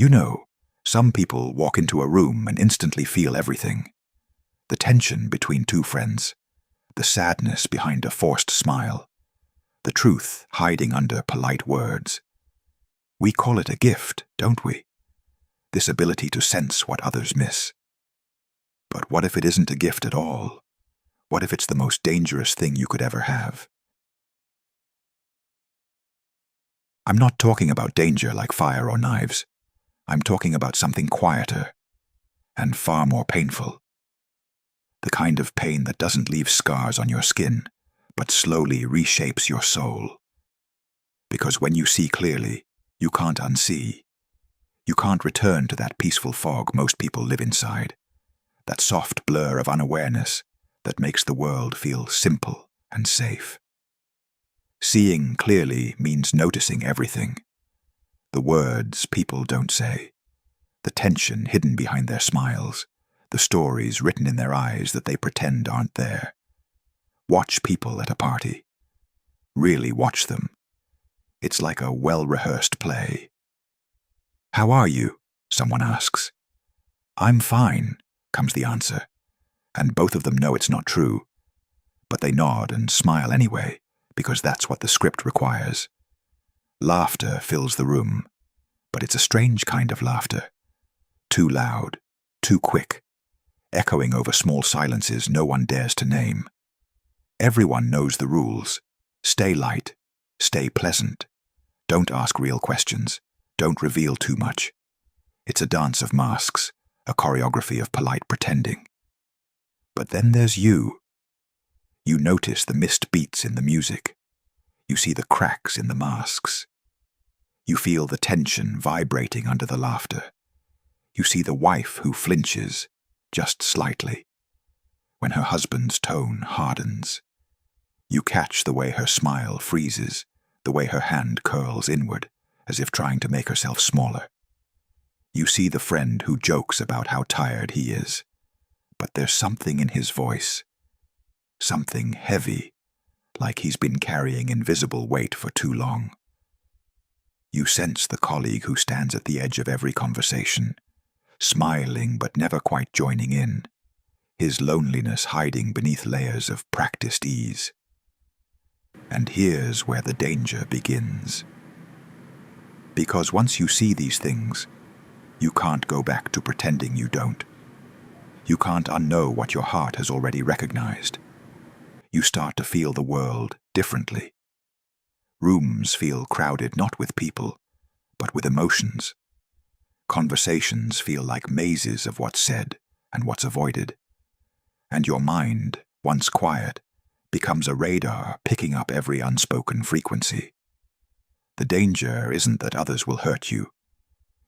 You know, some people walk into a room and instantly feel everything. The tension between two friends, the sadness behind a forced smile, the truth hiding under polite words. We call it a gift, don't we? This ability to sense what others miss. But what if it isn't a gift at all? What if it's the most dangerous thing you could ever have? I'm not talking about danger like fire or knives. I'm talking about something quieter and far more painful. The kind of pain that doesn't leave scars on your skin, but slowly reshapes your soul. Because when you see clearly, you can't unsee. You can't return to that peaceful fog most people live inside, that soft blur of unawareness that makes the world feel simple and safe. Seeing clearly means noticing everything. The words people don't say, the tension hidden behind their smiles, the stories written in their eyes that they pretend aren't there. Watch people at a party. Really watch them. It's like a well-rehearsed play. "How are you?" someone asks. "I'm fine," comes the answer, and both of them know it's not true. But they nod and smile anyway, because that's what the script requires. Laughter fills the room, but it's a strange kind of laughter. Too loud, too quick, echoing over small silences no one dares to name. Everyone knows the rules. Stay light, stay pleasant. Don't ask real questions, don't reveal too much. It's a dance of masks, a choreography of polite pretending. But then there's you. You notice the missed beats in the music. You see the cracks in the masks. You feel the tension vibrating under the laughter. You see the wife who flinches, just slightly, when her husband's tone hardens. You catch the way her smile freezes, the way her hand curls inward, as if trying to make herself smaller. You see the friend who jokes about how tired he is, but there's something in his voice, something heavy, like he's been carrying invisible weight for too long. You sense the colleague who stands at the edge of every conversation, smiling but never quite joining in, his loneliness hiding beneath layers of practiced ease. And here's where the danger begins. Because once you see these things, you can't go back to pretending you don't. You can't unknow what your heart has already recognized. You start to feel the world differently. Rooms feel crowded not with people, but with emotions. Conversations feel like mazes of what's said and what's avoided. And your mind, once quiet, becomes a radar picking up every unspoken frequency. The danger isn't that others will hurt you.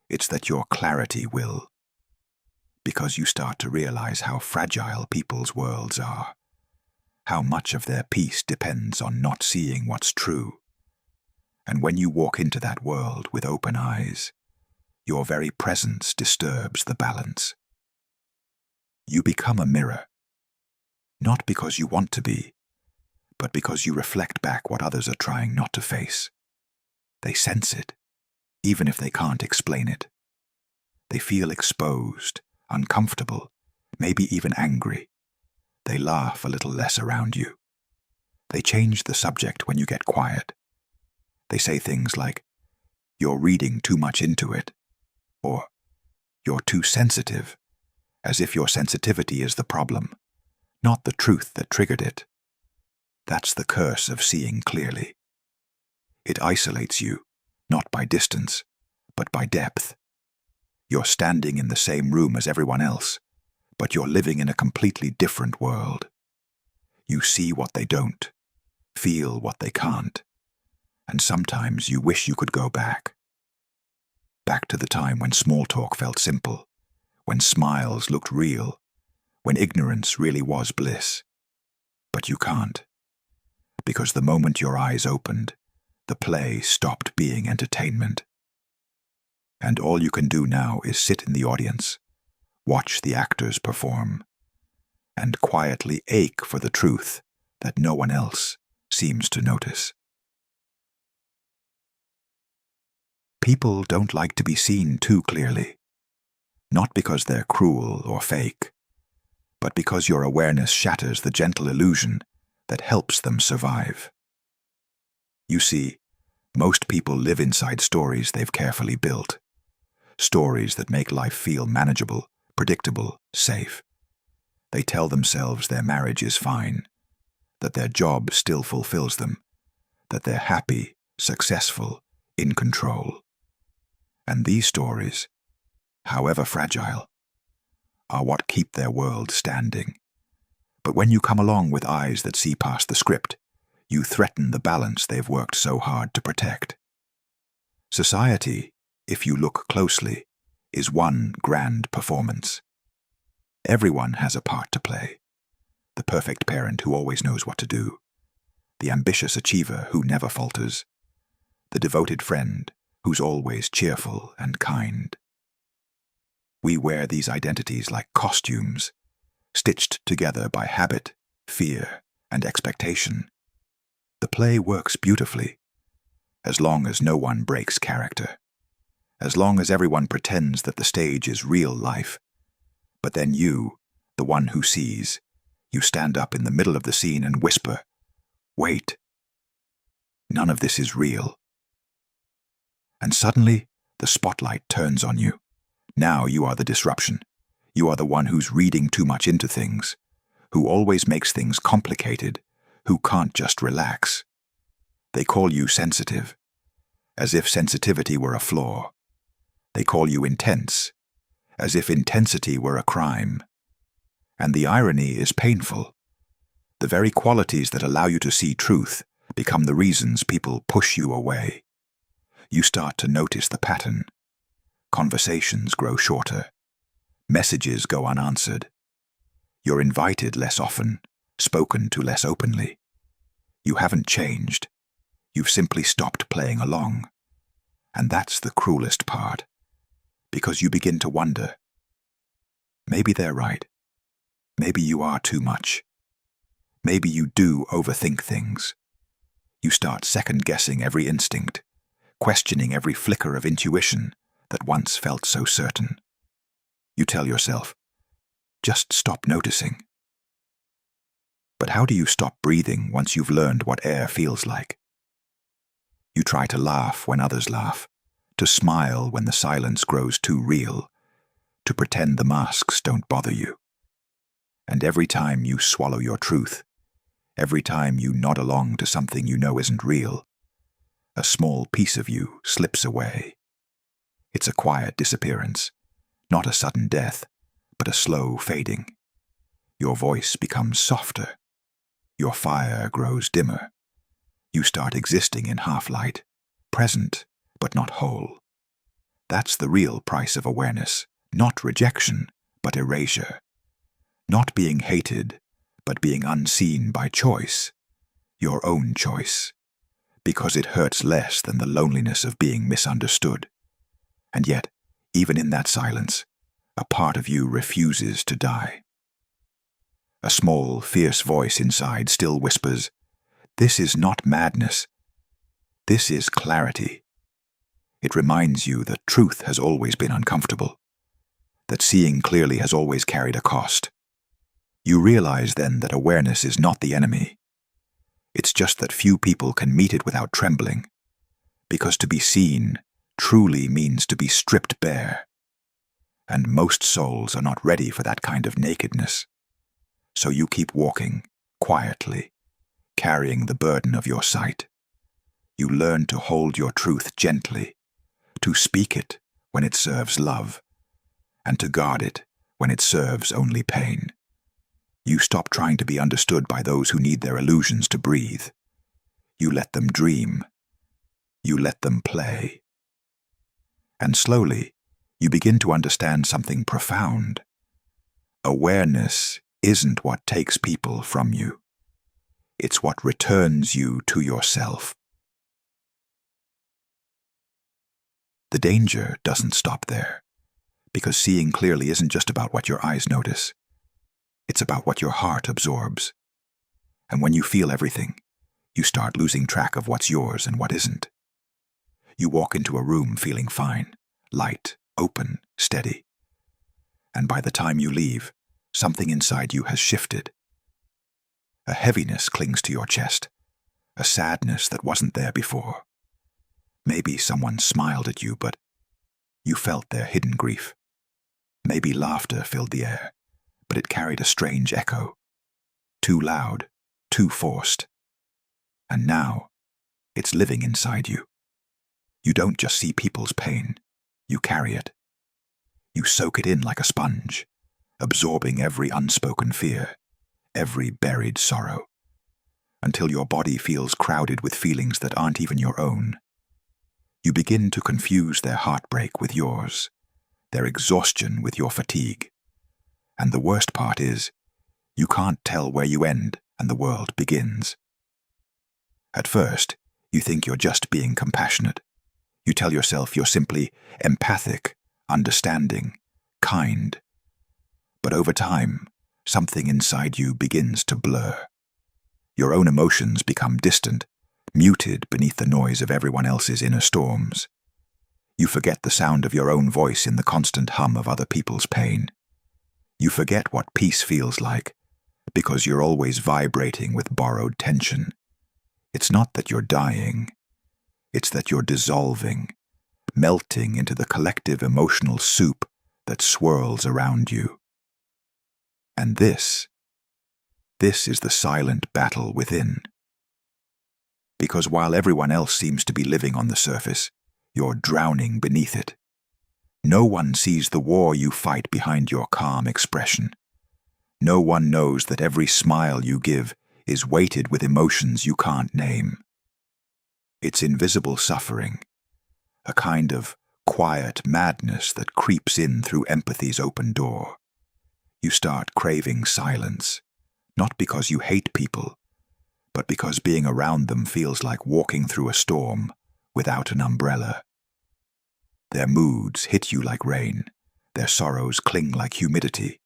It's that your clarity will. Because you start to realize how fragile people's worlds are. How much of their peace depends on not seeing what's true. And when you walk into that world with open eyes, your very presence disturbs the balance. You become a mirror. Not because you want to be, but because you reflect back what others are trying not to face. They sense it, even if they can't explain it. They feel exposed, uncomfortable, maybe even angry. They laugh a little less around you. They change the subject when you get quiet. They say things like, "You're reading too much into it," or "You're too sensitive," as if your sensitivity is the problem, not the truth that triggered it. That's the curse of seeing clearly. It isolates you, not by distance, but by depth. You're standing in the same room as everyone else, but you're living in a completely different world. You see what they don't, feel what they can't, and sometimes you wish you could go back. Back to the time when small talk felt simple, when smiles looked real, when ignorance really was bliss. But you can't, because the moment your eyes opened, the play stopped being entertainment. And all you can do now is sit in the audience, watch the actors perform, and quietly ache for the truth that no one else seems to notice. People don't like to be seen too clearly, not because they're cruel or fake, but because your awareness shatters the gentle illusion that helps them survive. You see, most people live inside stories they've carefully built, stories that make life feel manageable, predictable, safe. They tell themselves their marriage is fine, that their job still fulfills them, that they're happy, successful, in control. And these stories, however fragile, are what keep their world standing. But when you come along with eyes that see past the script, you threaten the balance they've worked so hard to protect. Society, if you look closely, is one grand performance. Everyone has a part to play. The perfect parent who always knows what to do, the ambitious achiever who never falters, the devoted friend who's always cheerful and kind. We wear these identities like costumes, stitched together by habit, fear, and expectation. The play works beautifully, as long as no one breaks character, as long as everyone pretends that the stage is real life. But then you, the one who sees, you stand up in the middle of the scene and whisper, "Wait, none of this is real." And suddenly, the spotlight turns on you. Now you are the disruption. You are the one who's reading too much into things, who always makes things complicated, who can't just relax. They call you sensitive, as if sensitivity were a flaw. They call you intense, as if intensity were a crime. And the irony is painful. The very qualities that allow you to see truth become the reasons people push you away. You start to notice the pattern. Conversations grow shorter. Messages go unanswered. You're invited less often, spoken to less openly. You haven't changed. You've simply stopped playing along. And that's the cruelest part, because you begin to wonder, maybe they're right. Maybe you are too much. Maybe you do overthink things. You start second-guessing every instinct, questioning every flicker of intuition that once felt so certain. You tell yourself, just stop noticing. But how do you stop breathing once you've learned what air feels like? You try to laugh when others laugh, to smile when the silence grows too real, to pretend the masks don't bother you. And every time you swallow your truth, every time you nod along to something you know isn't real, a small piece of you slips away. It's a quiet disappearance, not a sudden death, but a slow fading. Your voice becomes softer. Your fire grows dimmer. You start existing in half-light, present, but not whole. That's the real price of awareness, not rejection, but erasure. Not being hated, but being unseen by choice, your own choice, because it hurts less than the loneliness of being misunderstood. And yet, even in that silence, a part of you refuses to die. A small, fierce voice inside still whispers, "This is not madness. This is clarity." It reminds you that truth has always been uncomfortable, that seeing clearly has always carried a cost. You realize then that awareness is not the enemy. It's just that few people can meet it without trembling, because to be seen truly means to be stripped bare. And most souls are not ready for that kind of nakedness. So you keep walking, quietly, carrying the burden of your sight. You learn to hold your truth gently, to speak it when it serves love, and to guard it when it serves only pain. You stop trying to be understood by those who need their illusions to breathe. You let them dream. You let them play. And slowly, you begin to understand something profound. Awareness isn't what takes people from you. It's what returns you to yourself. The danger doesn't stop there, because seeing clearly isn't just about what your eyes notice. It's about what your heart absorbs. And when you feel everything, you start losing track of what's yours and what isn't. You walk into a room feeling fine, light, open, steady. And by the time you leave, something inside you has shifted. A heaviness clings to your chest, a sadness that wasn't there before. Maybe someone smiled at you, but you felt their hidden grief. Maybe laughter filled the air, but it carried a strange echo. Too loud, too forced. And now, it's living inside you. You don't just see people's pain, you carry it. You soak it in like a sponge, absorbing every unspoken fear, every buried sorrow, until your body feels crowded with feelings that aren't even your own. You begin to confuse their heartbreak with yours, their exhaustion with your fatigue. And the worst part is, you can't tell where you end and the world begins. At first, you think you're just being compassionate. You tell yourself you're simply empathic, understanding, kind. But over time, something inside you begins to blur. Your own emotions become distant, muted beneath the noise of everyone else's inner storms. You forget the sound of your own voice in the constant hum of other people's pain. You forget what peace feels like, because you're always vibrating with borrowed tension. It's not that you're dying. It's that you're dissolving, melting into the collective emotional soup that swirls around you. And this is the silent battle within. Because while everyone else seems to be living on the surface, you're drowning beneath it. No one sees the war you fight behind your calm expression. No one knows that every smile you give is weighted with emotions you can't name. It's invisible suffering, a kind of quiet madness that creeps in through empathy's open door. You start craving silence, not because you hate people, but because being around them feels like walking through a storm without an umbrella. Their moods hit you like rain, their sorrows cling like humidity.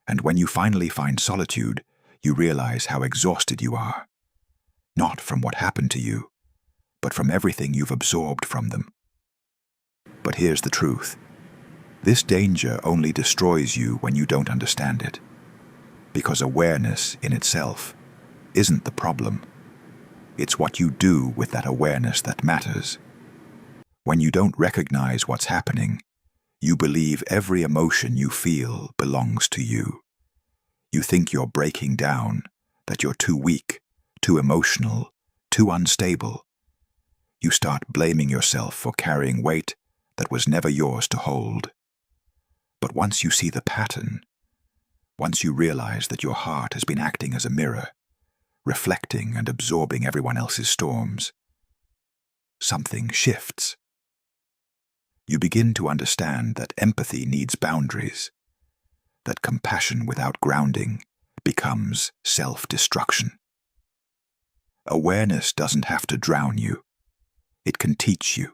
And when you finally find solitude, you realize how exhausted you are. Not from what happened to you, but from everything you've absorbed from them. But here's the truth. This danger only destroys you when you don't understand it. Because awareness in itself isn't the problem. It's what you do with that awareness that matters. When you don't recognize what's happening, you believe every emotion you feel belongs to you. You think you're breaking down, that you're too weak, too emotional, too unstable. You start blaming yourself for carrying weight that was never yours to hold. But once you see the pattern, once you realize that your heart has been acting as a mirror, reflecting and absorbing everyone else's storms, something shifts. You begin to understand that empathy needs boundaries, that compassion without grounding becomes self-destruction. Awareness doesn't have to drown you. It can teach you.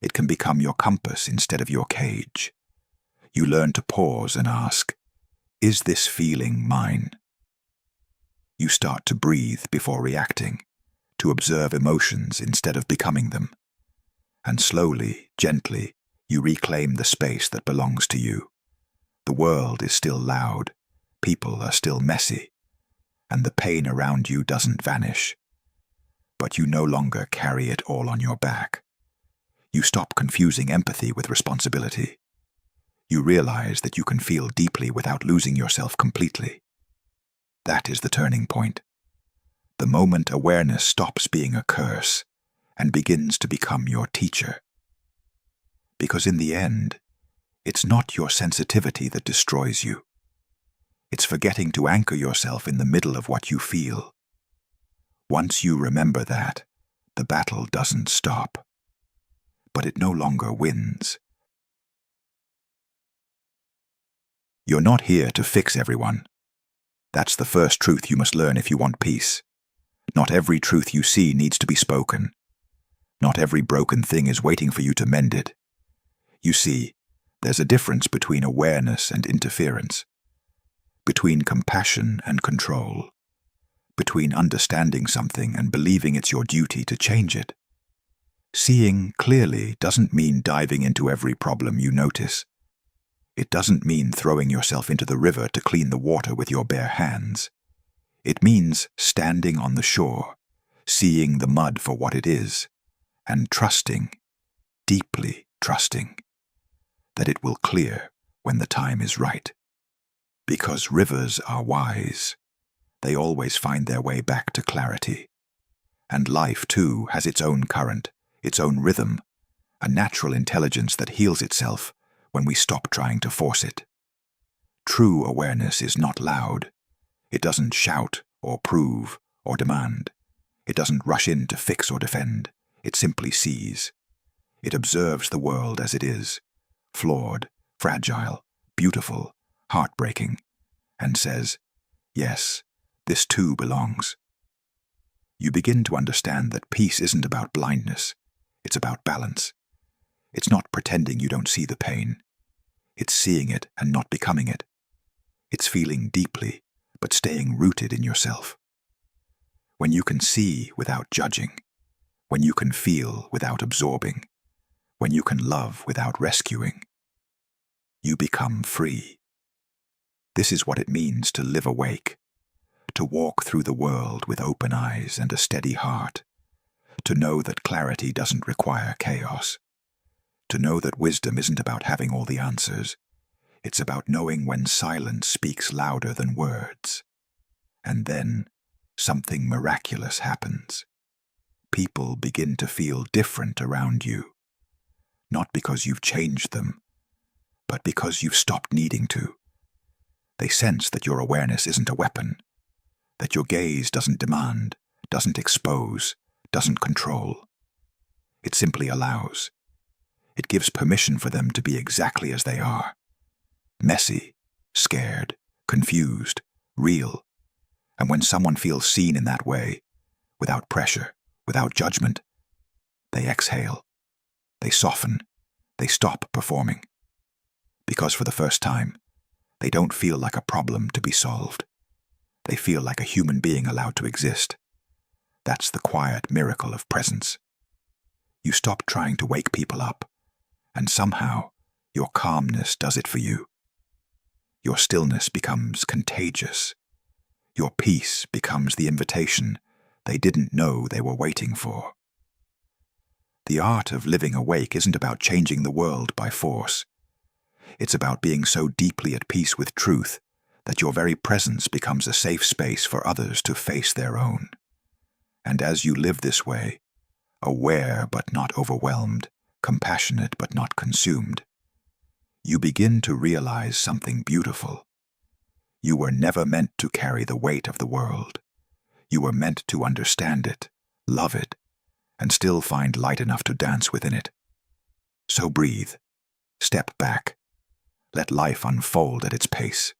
It can become your compass instead of your cage. You learn to pause and ask, is this feeling mine? You start to breathe before reacting, to observe emotions instead of becoming them. And slowly, gently, you reclaim the space that belongs to you. The world is still loud, people are still messy, and the pain around you doesn't vanish. But you no longer carry it all on your back. You stop confusing empathy with responsibility. You realize that you can feel deeply without losing yourself completely. That is the turning point. The moment awareness stops being a curse and begins to become your teacher. Because in the end, it's not your sensitivity that destroys you. It's forgetting to anchor yourself in the middle of what you feel. Once you remember that, the battle doesn't stop. But it no longer wins. You're not here to fix everyone. That's the first truth you must learn if you want peace. Not every truth you see needs to be spoken. Not every broken thing is waiting for you to mend it. You see, there's a difference between awareness and interference, between compassion and control, between understanding something and believing it's your duty to change it. Seeing clearly doesn't mean diving into every problem you notice. It doesn't mean throwing yourself into the river to clean the water with your bare hands. It means standing on the shore, seeing the mud for what it is, and trusting, deeply trusting, that it will clear when the time is right. Because rivers are wise. They always find their way back to clarity. And life, too, has its own current, its own rhythm, a natural intelligence that heals itself when we stop trying to force it. True awareness is not loud. It doesn't shout or prove or demand. It doesn't rush in to fix or defend. It simply sees. It observes the world as it is, flawed, fragile, beautiful, heartbreaking, and says, yes, this too belongs. You begin to understand that peace isn't about blindness. It's about balance. It's not pretending you don't see the pain. It's seeing it and not becoming it. It's feeling deeply, but staying rooted in yourself. When you can see without judging, when you can feel without absorbing, when you can love without rescuing, you become free. This is what it means to live awake, to walk through the world with open eyes and a steady heart, to know that clarity doesn't require chaos, to know that wisdom isn't about having all the answers. It's about knowing when silence speaks louder than words. And then something miraculous happens. People begin to feel different around you, not because you've changed them, but because you've stopped needing to. They sense that your awareness isn't a weapon, that your gaze doesn't demand, doesn't expose, doesn't control. It simply allows. It gives permission for them to be exactly as they are. Messy, scared, confused, real. And when someone feels seen in that way, without pressure, without judgment, they exhale, they soften, they stop performing. Because for the first time, they don't feel like a problem to be solved. They feel like a human being allowed to exist. That's the quiet miracle of presence. You stop trying to wake people up, and somehow your calmness does it for you. Your stillness becomes contagious. Your peace becomes the invitation they didn't know they were waiting for. The art of living awake isn't about changing the world by force. It's about being so deeply at peace with truth that your very presence becomes a safe space for others to face their own. And as you live this way, aware but not overwhelmed, compassionate but not consumed, you begin to realize something beautiful. You were never meant to carry the weight of the world. You were meant to understand it, love it, and still find light enough to dance within it. So breathe, step back, let life unfold at its pace.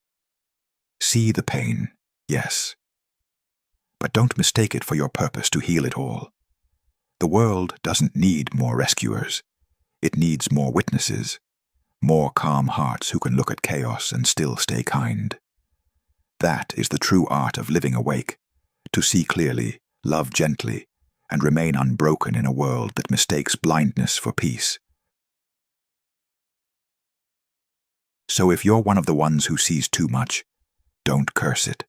See the pain, yes, but don't mistake it for your purpose to heal it all. The world doesn't need more rescuers. It needs more witnesses, more calm hearts who can look at chaos and still stay kind. That is the true art of living awake, to see clearly, love gently, and remain unbroken in a world that mistakes blindness for peace. So if you're one of the ones who sees too much, don't curse it.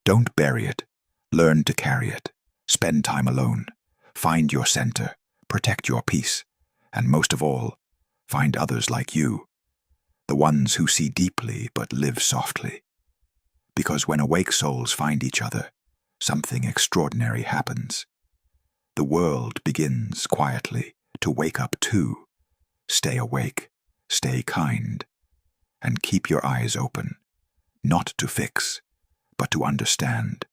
Don't bury it. Learn to carry it. Spend time alone. Find your center. Protect your peace. And most of all, find others like you, the ones who see deeply but live softly. Because when awake souls find each other, something extraordinary happens. The world begins quietly to wake up too. Stay awake, stay kind, and keep your eyes open, not to fix, but to understand.